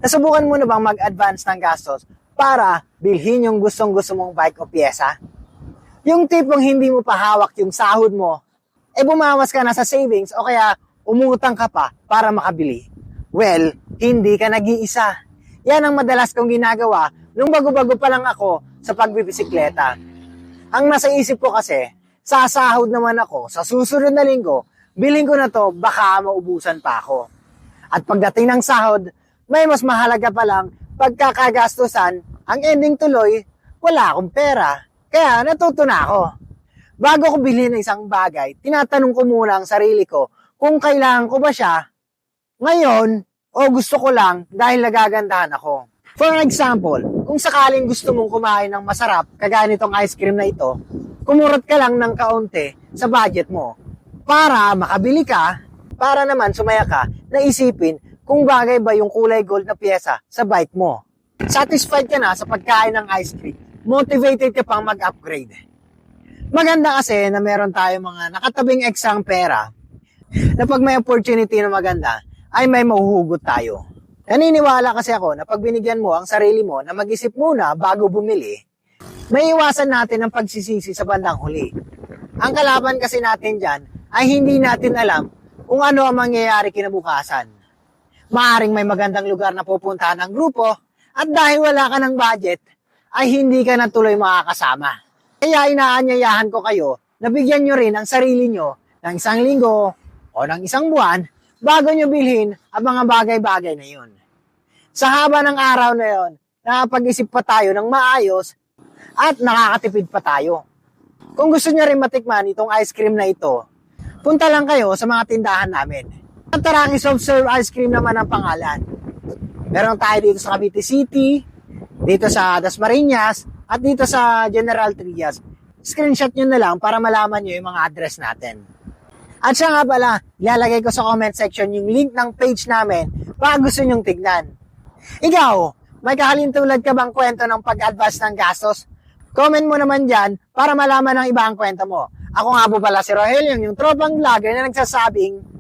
Nasubukan mo na bang mag-advance ng gastos para bilhin yung gustong-gusto mong bike o pyesa? Yung tipong hindi mo pa hawak yung sahod mo, bumawas ka na sa savings o kaya umutang ka pa para makabili. Well, hindi ka nag-iisa. Yan ang madalas kong ginagawa nung bago-bago pa lang ako sa pagbibisikleta. Ang nasa isip ko kasi, sasahod naman ako sa susunod na linggo, bilhin ko na to, baka maubusan pa ako. At pagdating ng sahod, may mas mahalaga pa lang pagkakagastusan, ang ending tuloy, wala akong pera. Kaya natuto na ako. Bago ko bilhin ng isang bagay, tinatanong ko muna ang sarili ko kung kailangan ko ba siya ngayon o gusto ko lang dahil nagagandahan ako. For example, kung sakaling gusto mong kumain ng masarap, kagaya nitong ice cream na ito, kumurot ka lang ng kaunti sa budget mo para makabili ka, para naman sumaya ka na isipin kung bagay ba yung kulay gold na pyesa sa bike mo. Satisfied ka na sa pagkain ng ice cream, motivated ka pang mag-upgrade. Maganda kasi na meron tayo mga nakatabing eksang pera na pag may opportunity na maganda, ay may mahuhugot tayo. Naniniwala kasi ako na pag binigyan mo ang sarili mo na mag-isip muna bago bumili, may iwasan natin ang pagsisisi sa bandang huli. Ang kalaban kasi natin dyan ay hindi natin alam kung ano ang mangyayari kinabukasan. Maaring may magandang lugar na pupuntahan ng grupo at dahil wala ka ng budget, ay hindi ka na tuloy makakasama. Kaya inaanyayahan ko kayo na bigyan nyo rin ang sarili nyo ng isang linggo o ng isang buwan bago nyo bilhin ang mga bagay-bagay na yun. Sa haba ng araw na yun, nakapag-isip pa tayo ng maayos at nakakatipid pa tayo. Kung gusto nyo rin matikman itong ice cream na ito, punta lang kayo sa mga tindahan namin. Ang Taraki Soft Serve Ice Cream naman ang pangalan. Meron tayo dito sa Cavite City, dito sa Dasmariñas, at dito sa General Trias. Screenshot nyo na lang para malaman nyo yung mga address natin. At siya nga pala, ilalagay ko sa comment section yung link ng page namin para gusto nyong tignan. Ikaw, may kahalintulad ka bang kwento ng pag-advance ng gastos? Comment mo naman dyan para malaman ng iba ang kwento mo. Ako nga po pala si Rogelio, yung tropang vlogger na nagsasabing,